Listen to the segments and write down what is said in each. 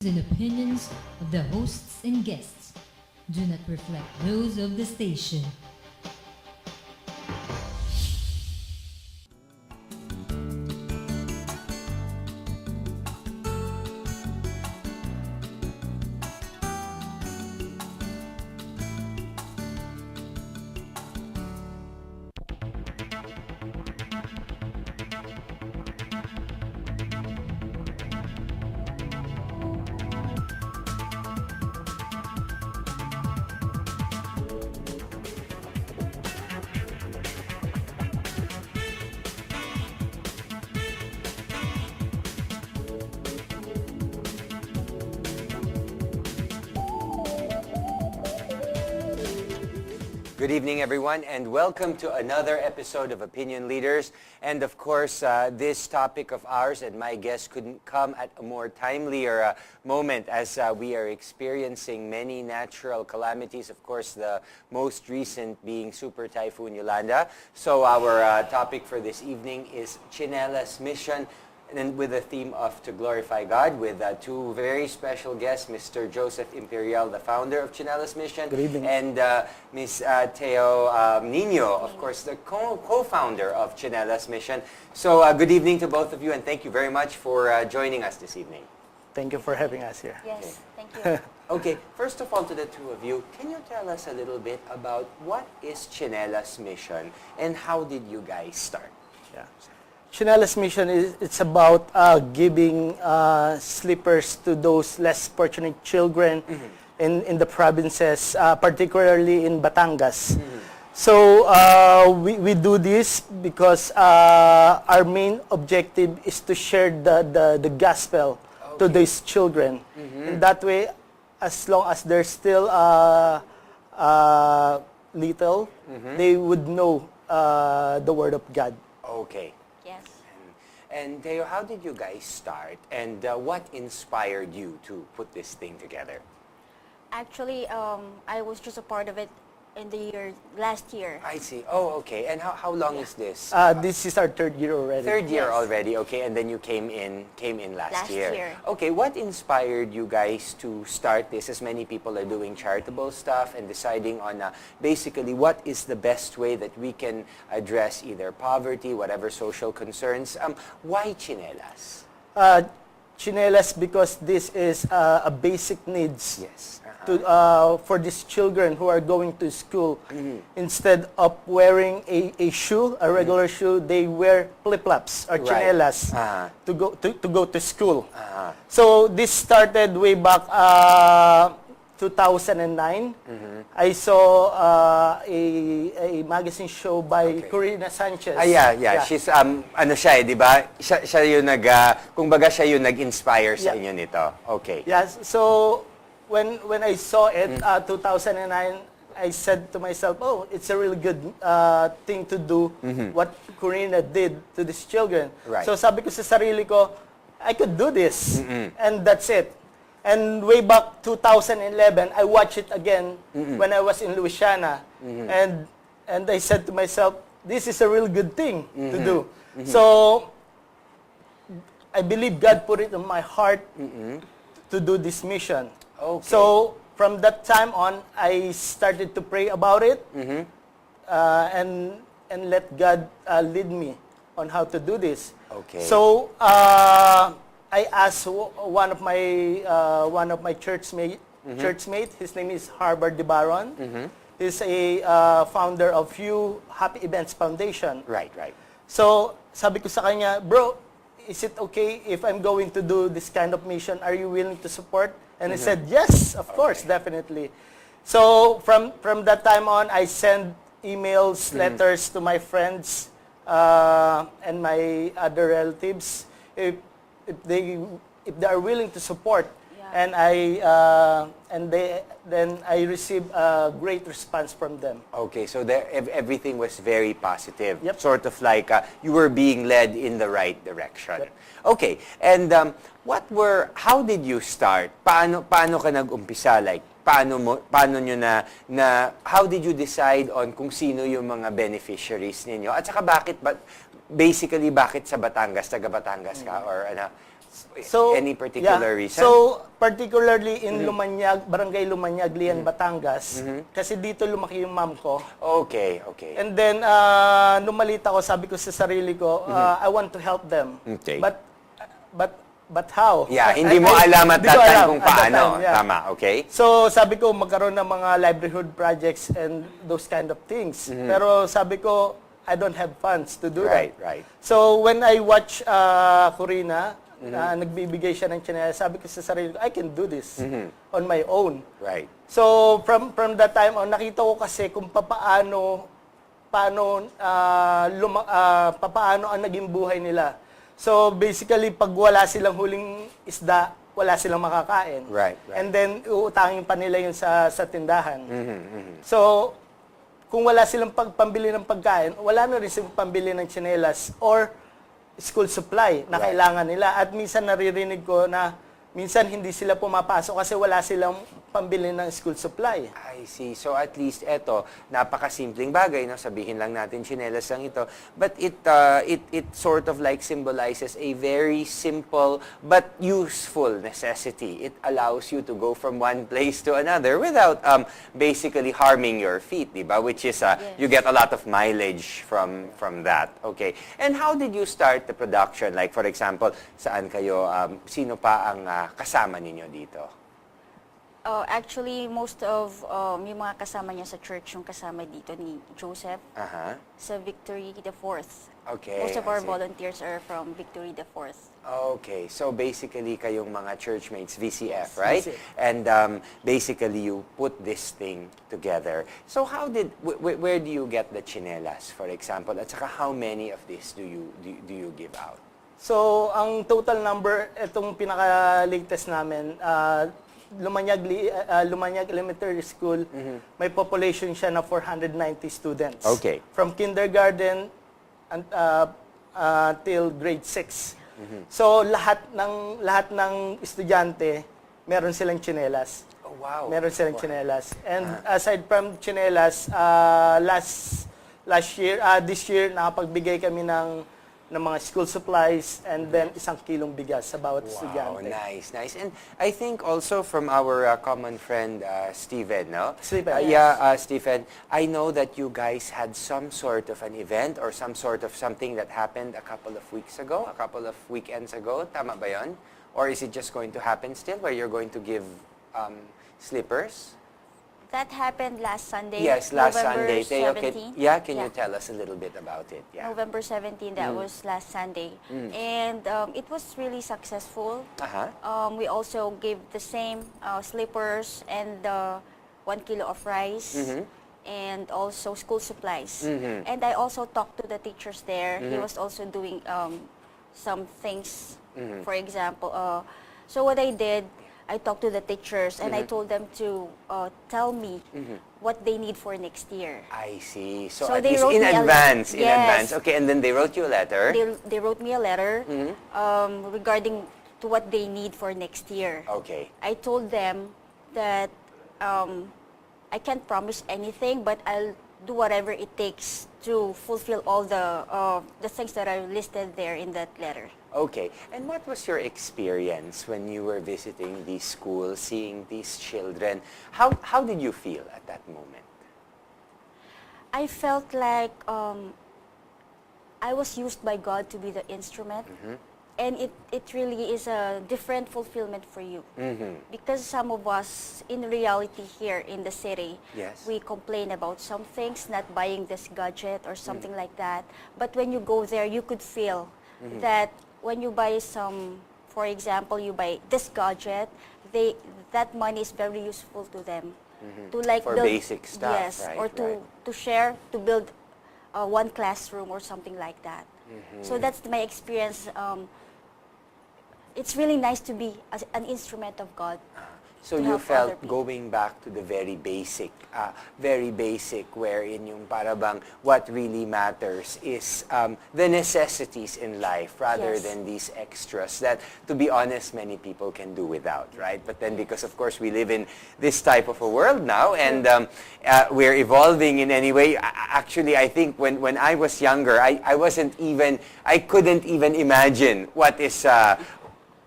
and opinions of the hosts and guests do not reflect those of the station. Good evening, everyone, and welcome to another episode of Opinion Leaders. And of course, this topic of ours and my guest couldn't come at a more timelier moment as we are experiencing many natural calamities. Of course, the most recent being Super Typhoon Yolanda. So our topic for this evening is Tsinelas mission, and with the theme of To Glorify God, with two very special guests, Mr. Joseph Imperial, the founder of Tsinelas Mission, Good evening. and Ms. Teo Nino, of course, the co-founder of Tsinelas Mission. So good evening to both of you, and thank you very much for joining us this evening. Thank you for having us here. Yes, thank you. Okay, first of all, to the two of you, can you tell us a little bit about what is Tsinelas Mission and how did you guys start? Yeah. Tsinelas mission it's about giving slippers to those less fortunate children in the provinces, particularly in Batangas. So we do this because our main objective is to share the gospel to these children. In that way, as long as they're still little, they would know the Word of God. Okay. Yes. And Teo, how did you guys start, and what inspired you to put this thing together? Actually, I was just a part of it in the last year. I see. Oh, okay. And how long is this? This is our third year already. Third year Yes. already. Okay, and then you came in last Last year. year. Okay, what inspired you guys to start this? As many people are doing charitable stuff and deciding on basically what is the best way that we can address either poverty, whatever social concerns. Why Tsinelas? Tsinelas because this is a basic needs. Yes. For these children who are going to school. Instead of wearing a shoe, a regular shoe, they wear flip-flops or Right. tsinelas to go to school. Uh-huh. So this started way back 2009. I saw a magazine show by Corina Sanchez. Yeah. She's ano siya, 'di ba? Siya yung kumbaga siya yung nag-inspire sa inyo nito. Okay. Yes. So when I saw it, 2009, I said to myself, oh, it's a really good thing to do what Corina did to these children. Right. So sabi ko sa sarili ko, I could do this. And that's it. And way back 2011, I watched it again when I was in Louisiana. And I said to myself, this is a real good thing to do. So I believe God put it in my heart to do this mission. Okay. So from that time on, I started to pray about it and let God lead me on how to do this. Okay. So I asked one of my churchmate. His name is Harvard De Baron. He's a founder of Few Happy Events Foundation. Right. So sabi ko sa kanya, bro, is it okay if I'm going to do this kind of mission? Are you willing to support? And he said, yes, of course, definitely. So from that time on, I send emails, letters to my friends and my other relatives if they are willing to support. Yeah. And then I receive a great response from them. Okay, so everything was very positive. Yep. Sort of like you were being led in the right direction. Yep. Okay, and how did you start? Paano ka nag-umpisa? Like, paano nyo how did you decide on kung sino yung mga beneficiaries ninyo? At saka bakit sa Batangas, taga Batangas ka, or ano? So, Any particular yeah. reason? So, particularly in Lumanyag, Barangay Lumanyag, Lian, Batangas, kasi dito lumaki yung mom ko. Okay. And then, nung malita ko, sabi ko sa sarili ko, I want to help them. Okay. But how? Yeah, hindi mo alam at Hindi that ko time alam kung at that paano. time, yeah. Tama, okay? So, sabi ko, magkaroon ng mga livelihood projects and those kind of things. Pero sabi ko, I don't have funds to do that. Right. So, when I watch Corina, nagbibigay siya ng tsinelas, sabi ko sa sarili ko, I can do this on my own. Right. So, from that time on, nakita ko kasi kung papaano ang naging buhay nila. So, basically, pag wala silang huling isda, wala silang makakain. Right. And then, uutangin pa nila yun sa tindahan. So, kung wala silang pambili ng pagkain, wala na rin silang pambili ng tsinelas or school supply na kailangan nila. At minsan naririnig ko na minsan hindi sila pumapasok kasi wala silang pambili ng school supply. I see. So at least eto, napakasimpleng bagay, no? Sabihin lang natin tsinelas lang ito, but it sort of like symbolizes a very simple but useful necessity. It allows you to go from one place to another without basically harming your feet, di ba? Which is you get a lot of mileage from that. Okay. And how did you start the production? Like for example, saan kayo sino pa ang kasama ninyo dito? Actually, most of yung mga kasama niya sa church, yung kasama dito ni Joseph sa Victory the 4th. Okay. Most of I our see. volunteers are from Victory the 4th. Okay, so basically kayong mga churchmates, VCF, right? VCF. And basically you put this thing together. So how did, where do you get the tsinelas, for example? At saka how many of this do you give out? So, ang total number, itong pinaka-latest namin, Lumanyag Elementary School, may population siya na 490 students. Okay. From kindergarten till grade 6. So lahat ng estudyante meron silang tsinelas. Oh, wow. Meron silang tsinelas. And aside from tsinelas, this year nakapagbigay kami ng mga school supplies and then 1 kilong bigas sa bawat Wow, estudyante. nice. And I think also from our common friend, Steven, no? Steven, Steven, I know that you guys had some sort of an event or some sort of something that happened a couple of weeks ago, a couple of weekends ago. Tama ba yun? Or is it just going to happen still where you're going to give slippers? That happened last Sunday. Yes, last November Sunday. Teo, 17. can you tell us a little bit about it? Yeah. November 17, that was last Sunday. And it was really successful. We also gave the same slippers and 1 kilo of rice and also school supplies. And I also talked to the teachers there. He was also doing some things, for example. So what I did, I talked to the teachers and I told them to tell me what they need for next year. I see. So, So at they least wrote in me a advance, in yes. advance. Okay, and then they wrote you a letter. They wrote me a letter regarding to what they need for next year. Okay. I told them that I can't promise anything, but I'll do whatever it takes to fulfill all the things that are listed there in that letter. Okay. And what was your experience when you were visiting these schools, seeing these children? How did you feel at that moment? I felt like I was used by God to be the instrument. And it really is a different fulfillment for you. Because some of us, in reality here in the city, Yes. we complain about some things, not buying this gadget or something like that. But when you go there, you could feel that when you buy some, for example, you buy this gadget, that money is very useful to them. To like For build, basic stuff, yes, right, or to share, to build one classroom or something like that. So that's my experience. It's really nice to be an instrument of God. So To you help felt other people. going back to the very basic, wherein yung para bang what really matters is the necessities in life rather Yes. than these extras that, to be honest, many people can do without, right? But then because, of course, we live in this type of a world now and we're evolving in any way. Actually, I think when I was younger, I couldn't even imagine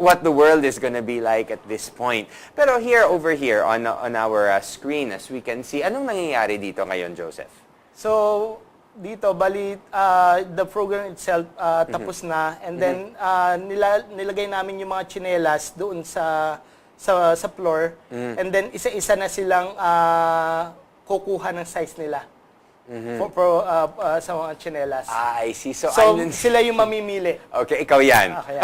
what the world is gonna be like at this point. Pero over here on our screen, as we can see, anong nangyayari dito ngayon, Joseph? So, dito, bali, the program itself tapos na. And then, nilagay namin yung mga tsinelas doon sa floor. And then, isa-isa na silang kukuha ng size nila. Sa mga tsinelas. I see. So sila yung mamimili. Okay, ikaw yan. Okay.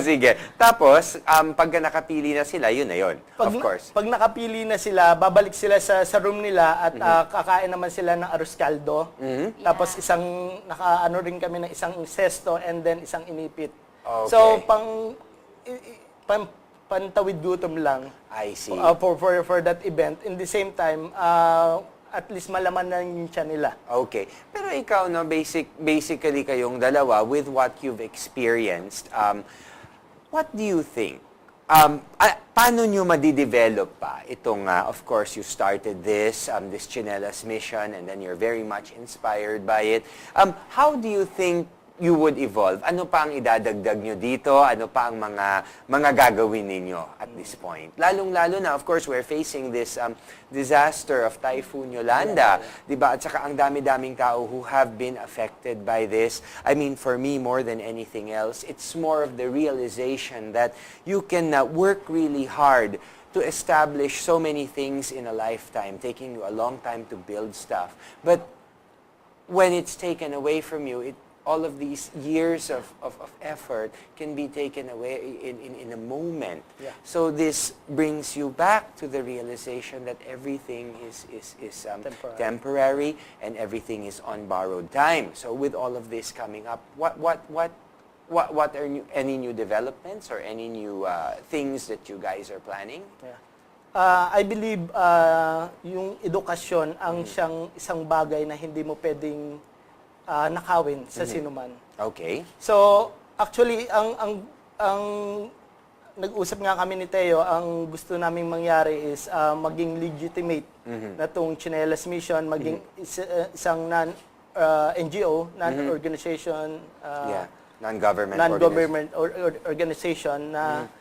Sige. Tapos, pagka nakapili na sila, yun na yun. Of course. Pag nakapili na sila, babalik sila sa room nila at kakain naman sila ng arroz caldo. Tapos nakaano rin kami ng isang insesto and then isang inipit. Okay. So, pantawid gutom lang. I see. For that event. In the same time, at least malaman na yung tiyan nila. Okay. Pero ikaw, no, basically kayong dalawa, with what you've experienced, what do you think? Paano nyo madidevelop pa itong, of course, you started this Tsinelas mission, and then you're very much inspired by it. How do you think you would evolve? Ano pa ang idadagdag nyo dito? Ano pa ang mga gagawin ninyo at this point? Lalong-lalo na, of course, we're facing this disaster of Typhoon Yolanda. Diba? At saka ang dami-daming tao who have been affected by this. I mean, for me, more than anything else, it's more of the realization that you can work really hard to establish so many things in a lifetime, taking you a long time to build stuff. But when it's taken away from you, all of these years of effort can be taken away in a moment. Yeah. So this brings you back to the realization that everything is temporary and everything is on borrowed time. So with all of this coming up, what are any new developments or any new things that you guys are planning? Yeah. I believe yung edukasyon ang siyang isang bagay na hindi mo pwedeng nakawin sa sinuman. Okay. So, actually, ang nag-usap nga kami ni Teo, ang gusto naming mangyari is maging legitimate na tong Tsinelas mission, maging isang NGO, non-organization, non-government organization na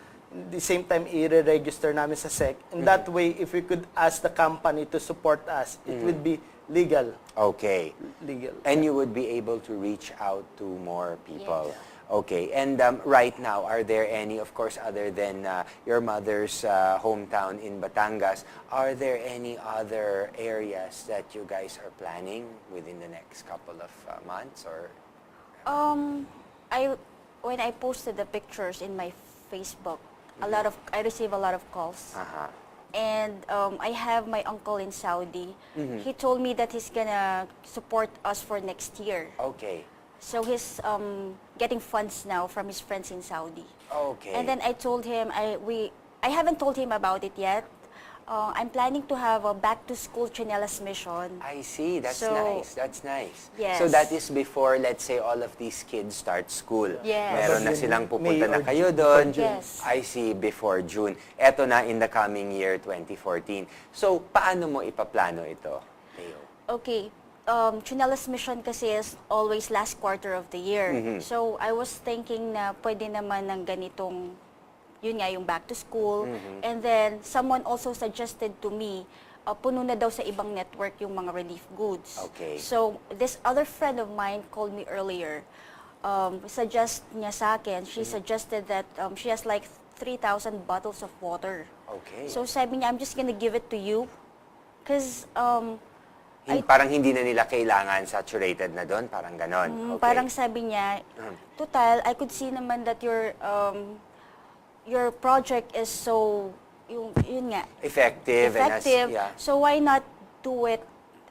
the same time i-register namin sa SEC. In that way, if we could ask the company to support us, it would be legal. Okay. Legal. And you would be able to reach out to more people. Yes. Okay. And right now, are there any, of course, other than your mother's hometown in Batangas, are there any other areas that you guys are planning within the next couple of months? Or when I posted the pictures in my Facebook, I received a lot of calls. And I have my uncle in Saudi. He told me that he's gonna support us for next year. Okay. So he's getting funds now from his friends in Saudi. Okay. And then I told him, I haven't told him about it yet. I'm planning to have a back-to-school Tsinelas mission. I see. That's nice. That's nice. Yes. So that is before, let's say, all of these kids start school. Yes. Meron na May silang pupunta na or kayo before doon. June. Yes. I see, before June. Eto na in the coming year, 2014. So, paano mo ipaplano ito, Theo? Okay. Tsinelas mission kasi is always last quarter of the year. So I was thinking na pwede naman ng ganitong, yun nga, yung back to school. And then, someone also suggested to me, puno na daw sa ibang network yung mga relief goods. Okay. So, this other friend of mine called me earlier. Suggest niya sa akin, she suggested that she has like 3,000 bottles of water. Okay. So, sabi niya, I'm just gonna give it to you. Because, Parang hindi na nila kailangan saturated na doon, parang ganon. Okay. parang sabi niya, total, I could see naman that your project is so, yun nga, Effective. effective. And So why not do it?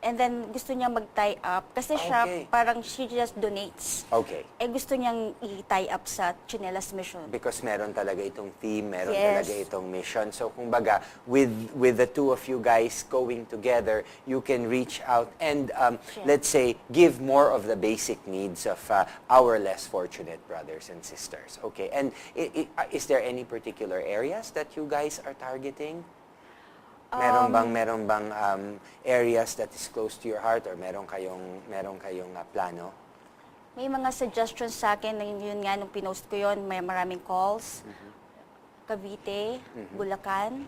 And then gusto niya mag-tie up. Kasi siya, Okay. parang she just donates. Okay. Eh gusto niyang i-tie up sa Tsinelas mission. Because meron talaga itong theme, meron Yes. talaga itong mission. So kumbaga, with the two of you guys going together, you can reach out and let's say give more of the basic needs of our less fortunate brothers and sisters. Okay. And is there any particular areas that you guys are targeting? Meron bang areas that is close to your heart or meron kayong plano? may mga suggestions sa akin, na yun nga, nung pinost ko yun, may maraming calls. Cavite, Bulacan,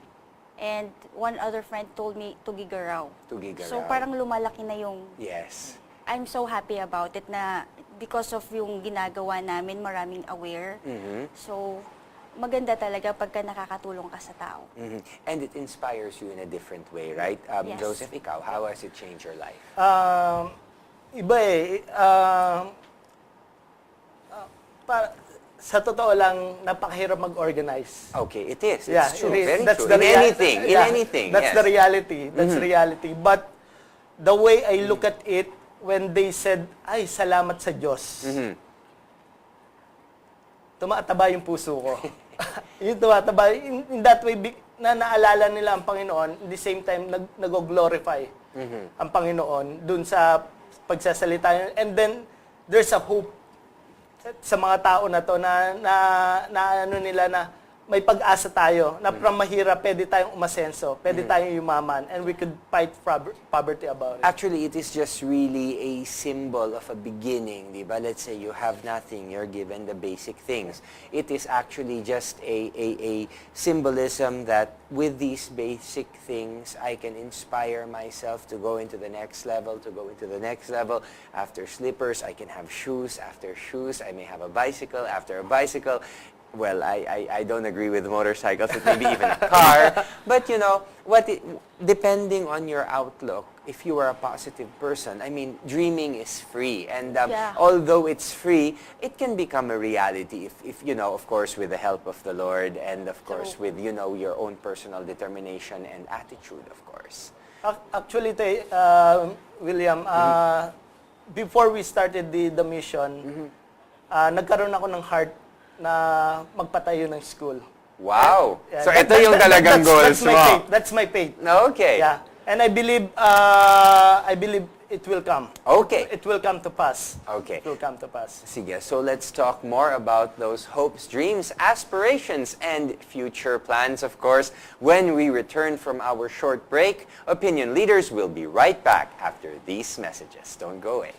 and one other friend told me Tugigaraw. Tugigaraw. So parang lumalaki na yung, Yes. I'm so happy about it na because of yung ginagawa namin, maraming aware. So maganda talaga pagka nakakatulong ka sa tao. And it inspires you in a different way, right? Yes. Joseph, ikaw, how has it changed your life? Iba eh. Sa totoo lang, napakahirap mag-organize. Okay, it is. It's Yeah, true. it is. Very That's true. the In anything. In yeah, anything. That's yes. the reality. That's reality. But the way I look at it, when they said, ay, salamat sa Diyos, tumataba yung puso ko. Yung tumataba. In that way, na naalala nila ang Panginoon, at the same time, nag-glorify ang Panginoon dun sa pagsasalita. And then, there's a hope sa mga tao na to na ano nila na may pag-asa tayo na from mahirap pwede tayong umasenso, pwede tayong yumaman, and we could fight poverty about it. Actually, it is just really a symbol of a beginning, di ba? Let's say you have nothing, you're given the basic things. It is actually just a symbolism that with these basic things, I can inspire myself to go into the next level, to go into the next level. After slippers, I can have shoes. After shoes, I may have a bicycle. After a bicycle, well, I don't agree with motorcycles, it may be even a car. But, you know, depending on your outlook, if you are a positive person, I mean, dreaming is free. And although it's free, it can become a reality if, you know, of course, with the help of the Lord and, of course, with, you know, your own personal determination and attitude, of course. Actually, William, before we started the mission, nagkaroon ako ng heart na magpatayo ng school. Wow! So ito yung talagang goals mo. That's my faith. Okay. Yeah. And I believe it will come. Okay. It will come to pass. Okay. It will come to pass. Sige, so let's talk more about those hopes, dreams, aspirations, and future plans, of course, when we return from our short break. Opinion Leaders will be right back after these messages. Don't go away.